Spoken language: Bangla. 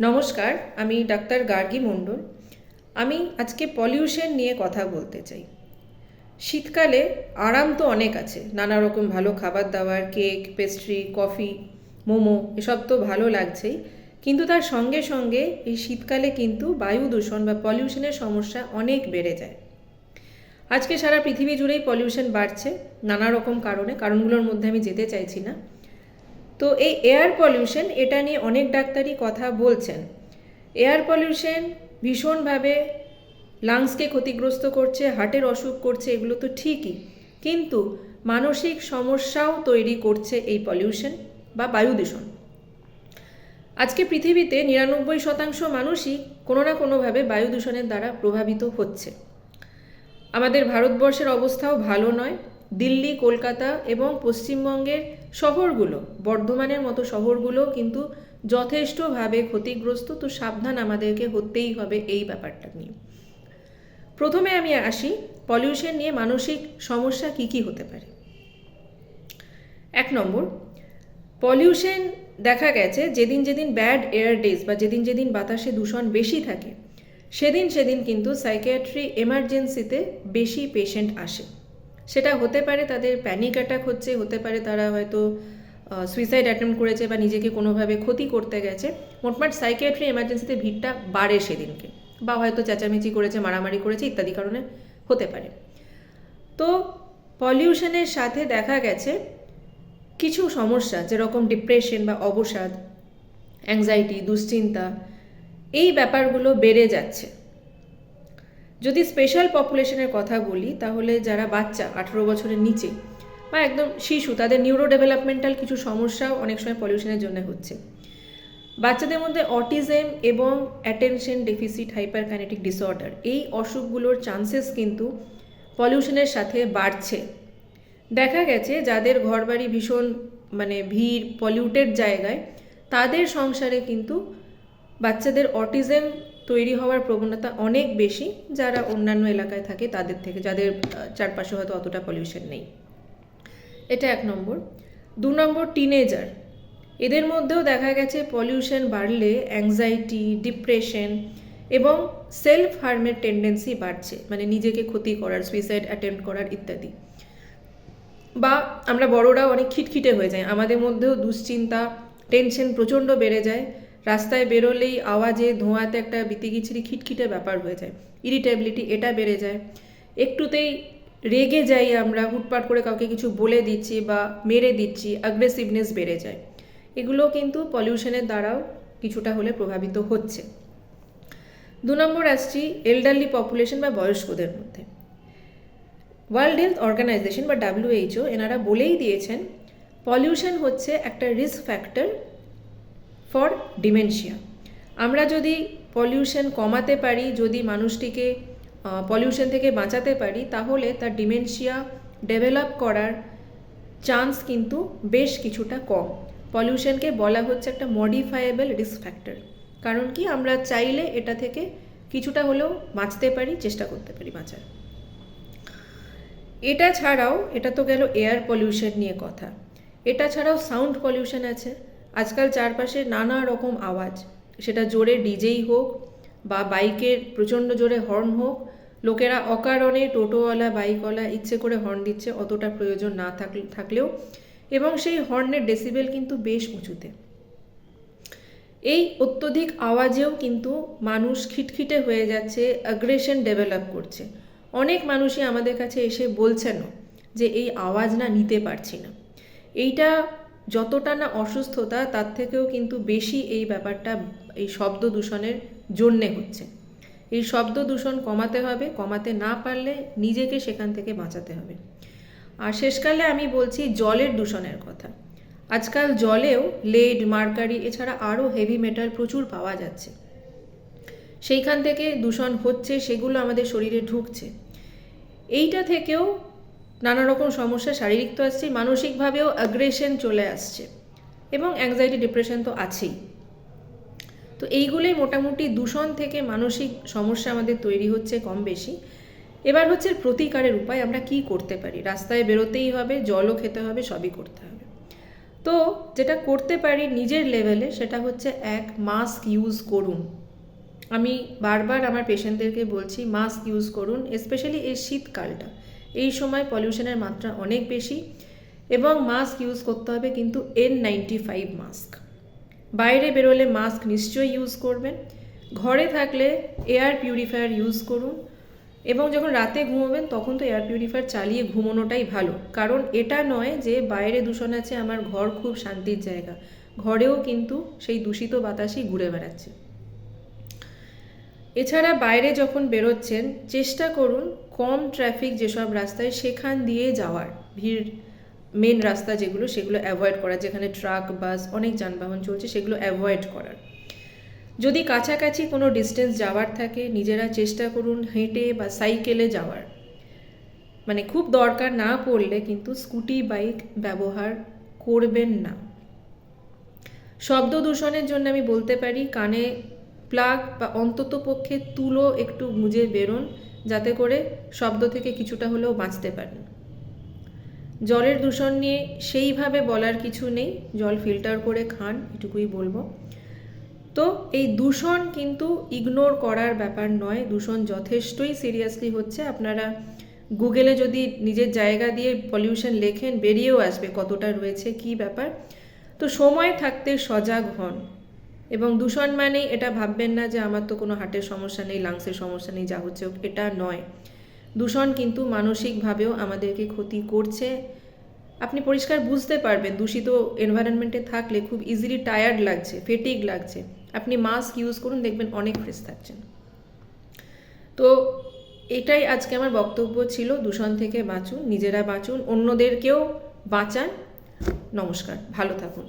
নমস্কার, আমি ডাক্তার গার্গী মণ্ডল। আমি আজকে পলিউশন নিয়ে কথা বলতে চাই। শীতকালে আরাম তো অনেক আছে, নানা রকম ভালো খাবার দাবার, কেক, পেস্ট্রি, কফি, মোমো, এসব তো ভালো লাগছেই। কিন্তু তার সঙ্গে সঙ্গে এই শীতকালে কিন্তু বায়ু দূষণ বা পলিউশনের সমস্যা অনেক বেড়ে যায়। আজকে সারা পৃথিবী জুড়েই পলিউশন বাড়ছে নানা রকম কারণগুলোর মধ্যে আমি যেতে চাইছি না। তো এই এয়ার পলিউশন, এটা নিয়ে অনেক ডাক্তারই কথা বলছেন। এয়ার পলিউশন ভীষণভাবে লাংসকে ক্ষতিগ্রস্ত করছে, হার্টের অসুখ করছে, এগুলো তো ঠিকই, কিন্তু মানসিক সমস্যাও তৈরি করছে এই পলিউশন বা বায়ু দূষণ। আজকে পৃথিবীতে 99% মানুষই কোনো না কোনোভাবে বায়ু দূষণের দ্বারা প্রভাবিত হচ্ছে। আমাদের ভারতবর্ষের অবস্থাও ভালো নয়। দিল্লি, কলকাতা এবং পশ্চিমবঙ্গের শহরগুলো, বর্ধমানের মতো শহরগুলো কিন্তু যথেষ্টভাবে ক্ষতিগ্রস্ত। তো সাবধান আমাদেরকে হতেই হবে এই ব্যাপারটা নিয়ে। প্রথমে আমি আসি পলিউশন নিয়ে মানসিক সমস্যা কি কি হতে পারে। 1 নম্বর, পলিউশন দেখা গেছে যেদিন যেদিন ব্যাড এয়ার ডেজ বা যেদিন যেদিন বাতাসে দূষণ বেশি থাকে সেদিন সেদিন কিন্তু সাইকিয়াট্রি এমার্জেন্সিতে বেশি পেশেন্ট আসে। সেটা হতে পারে তাদের প্যানিক অ্যাটাক হচ্ছে, হতে পারে তারা হয়তো সুইসাইড অ্যাটেম্প্ট করেছে বা নিজেকে কোনোভাবে ক্ষতি করতে গেছে। মোটমাট সাইকিয়াট্রি এমার্জেন্সিতে ভিড়টা বাড়ে সেদিনকে, বা হয়তো চেঁচামেচি করেছে, মারামারি করেছে, ইত্যাদি কারণে হতে পারে। তো পলিউশনের সাথে দেখা গেছে কিছু সমস্যা, যেরকম ডিপ্রেশন বা অবসাদ, অ্যাংজাইটি, দুশ্চিন্তা, এই ব্যাপারগুলো বেড়ে যাচ্ছে। যদি স্পেশাল পপুলেশনের কথা বলি, তাহলে যারা বাচ্চা 18 বছরের নিচে বা একদম শিশু, তাদের নিউরো ডেভেলপমেন্টাল কিছু সমস্যাও অনেক সময় পলিউশনের জন্য হচ্ছে। বাচ্চাদের মধ্যে অটিজম এবং অ্যাটেনশন ডেফিসিট হাইপারকাইনেটিক ডিসঅর্ডার, এই অসুখগুলোর চান্সেস কিন্তু পলিউশনের সাথে বাড়ছে। দেখা গেছে যাদের ঘরবাড়ি ভীষণ ভিড়, পলিউটেড জায়গায়, তাদের সংসারে কিন্তু বাচ্চাদের অটিজম তৈরি হওয়ার প্রবণতা অনেক বেশি যারা অন্যান্য এলাকায় থাকে তাদের থেকে, যাদের চারপাশে হয়তো অতটা পলিউশন নেই। এটা 1 নম্বর। 2 নম্বর, টিনেজার, এদের মধ্যেও দেখা গেছে পলিউশন বাড়লে অ্যাংজাইটি, ডিপ্রেশন এবং সেলফ হার্মের টেন্ডেন্সি বাড়ছে, নিজেকে ক্ষতি করার, সুইসাইড অ্যাটেম্প্ট করার ইত্যাদি। বা আমরা বড়রাও অনেক খিটখিটে হয়ে যায়, আমাদের মধ্যেও দুশ্চিন্তা, টেনশন প্রচণ্ড বেড়ে যায়। রাস্তায় বেরোলেই আওয়াজে, ধোঁয়াতে একটা বিতিকিচ্ছিরি খিটখিটে ব্যাপার হয়ে যায়। ইরিটেবিলিটি, এটা বেড়ে যায়। একটুতেই রেগে যাই আমরা, হুটপাট করে কাউকে কিছু বলে দিচ্ছি বা মেরে দিচ্ছি, অ্যাগ্রেসিভনেস বেড়ে যায়। এগুলো কিন্তু পলিউশনের দ্বারাও কিছুটা হলে প্রভাবিত হচ্ছে। 2 নম্বর আসছি এল্ডারলি পপুলেশন বা বয়স্কদের মধ্যে। ওয়ার্ল্ড হেলথ অর্গানাইজেশন বা WHO, এনারা বলেই দিয়েছেন পলিউশন হচ্ছে একটা রিস্ক ফ্যাক্টর ফর ডিমেনশিয়া। আমরা যদি পলিউশন কমাতে পারি, যদি মানুষটিকে পলিউশন থেকে বাঁচাতে পারি, তাহলে তার ডিমেনশিয়া ডেভেলপ করার চান্স কিন্তু বেশ কিছুটা কম। পলিউশনকে বলা হচ্ছে একটা মডিফায়েবল রিস্ক ফ্যাক্টর। কারণ কি, আমরা চাইলে এটা থেকে কিছুটা হলেও বাঁচতে পারি, চেষ্টা করতে পারি বাঁচার। এটা ছাড়াও, এটা তো গেল এয়ার পলিউশন নিয়ে কথা, এটা ছাড়াও সাউন্ড পলিউশন আছে। আজকাল চারপাশে নানা রকম আওয়াজ, সেটা জোরে ডিজেই হোক বা বাইকের প্রচণ্ড জোরে হর্ন হোক, লোকেরা অকারণে, টোটোওয়ালা, বাইকওয়ালা ইচ্ছে করে হর্ন দিচ্ছে অতটা প্রয়োজন না থাকলেও, এবং সেই হর্নের ডেসিবেল কিন্তু বেশ উঁচুতে। এই অত্যধিক আওয়াজেও কিন্তু মানুষ খিটখিটে হয়ে যাচ্ছে, অ্যাগ্রেশন ডেভেলপ করছে। অনেক মানুষই আমাদের কাছে এসে বলছেনও যে এই আওয়াজ না নিতে পারছি না। এইটা যতটা না অসুস্থতা, তার থেকেও কিন্তু বেশি এই ব্যাপারটা এই শব্দ দূষণের জন্যে হচ্ছে। এই শব্দ দূষণ কমাতে হবে, কমাতে না পারলে নিজেকে সেখান থেকে বাঁচাতে হবে। আর শেষকালে আমি বলছি জলের দূষণের কথা। আজকাল জলেও লেড, মার্কারি, এছাড়া আরও হেভি মেটাল প্রচুর পাওয়া যাচ্ছে। সেইখান থেকে দূষণ হচ্ছে, সেগুলো আমাদের শরীরে ঢুকছে। এইটা থেকেও নানা রকম সমস্যা, শারীরিক তো আসছে, মানসিকভাবেও অ্যাগ্রেশন চলে আসছে, এবং অ্যাংজাইটি, ডিপ্রেশন তো আছেই। তো এইগুলোই মোটামুটি দূষণ থেকে মানসিক সমস্যা আমাদের তৈরি হচ্ছে কম বেশি। এবার হচ্ছে প্রতিকারের উপায়, আমরা কি করতে পারি। রাস্তায় বেরোতেই হবে, জলও খেতে হবে, সবই করতে হবে। তো যেটা করতে পারি নিজের লেভেলে সেটা হচ্ছে মাস্ক ইউজ করুন। আমি বারবার আমার পেশেন্টদেরকে বলছি মাস্ক ইউজ করুন, স্পেশালি এই শীতকালটা, এই সময় পলিউশনের মাত্রা অনেক বেশি এবং মাস্ক ইউজ করতে হবে কিন্তু N95 মাস্ক। বাইরে বেরোলে মাস্ক নিশ্চয়ই ইউজ করবেন, ঘরে থাকলে এয়ার পিউরিফায়ার ইউজ করুন এবং যখন রাতে ঘুমোবেন তখন তো এয়ার পিউরিফায়ার চালিয়ে ঘুমোনোটাই ভালো। কারণ এটা নয় যে বাইরে দূষণ আছে, আমার ঘর খুব শান্তির জায়গা, ঘরেও কিন্তু সেই দূষিত বাতাসই ঘুরে বেড়াচ্ছে। এছাড়া বাইরে যখন বেরোচ্ছেন চেষ্টা করুন কম ট্রাফিক যেসব রাস্তায় সেখান দিয়ে যাওয়ার, ভিড় মেন রাস্তা যেগুলো সেগুলো অ্যাভয়েড করার, যেখানে ট্রাক বাস অনেক যানবাহন চলছে সেগুলো অ্যাভয়েড করার। যদি কাছাকাছি কোনো ডিস্টেন্স যাওয়ার থাকে নিজেরা চেষ্টা করুন হেঁটে বা সাইকেলে যাওয়ার, মানে খুব দরকার না পড়লে কিন্তু স্কুটি বাইক ব্যবহার করবেন না। শব্দ দূষণের জন্য আমি বলতে পারি কানে প্লাগ বা অন্তত পক্ষে তুলো একটু গুঁজে বেরোন, যাতে করে শব্দ থেকে কিছুটা হলেও বাঁচতে পারেন। জলের দূষণ নিয়ে সেইভাবে বলার কিছু নেই, জল ফিল্টার করে খান, এটুকুই বলবো। তো এই দূষণ কিন্তু ইগনোর করার ব্যাপার নয়, দূষণ যথেষ্টই সিরিয়াসলি হচ্ছে। আপনারা গুগলে যদি নিজের জায়গা দিয়ে পলিউশন লেখেন বেরিয়েও আসবে কতটা রয়েছে, কি ব্যাপার। তো সময় থাকতে সজাগ হন এবং দূষণ মানেই এটা ভাববেন না যে আমার তো কোনো হার্টের সমস্যা নেই, লাংসের সমস্যা নেই, যা হচ্ছে এটা নয়। দূষণ কিন্তু মানসিকভাবেও আমাদেরকে ক্ষতি করছে। আপনি পরিষ্কার বুঝতে পারবেন দূষিত এনভায়রনমেন্টে থাকলে খুব ইজিলি টায়ার্ড লাগছে, ফেটিগ লাগছে। আপনি মাস্ক ইউজ করুন, দেখবেন অনেক ফ্রেশ থাকছেন। তো এটাই আজকে আমার বক্তব্য ছিল, দূষণ থেকে বাঁচুন, নিজেরা বাঁচুন, অন্যদেরকেও বাঁচান। নমস্কার, ভালো থাকুন।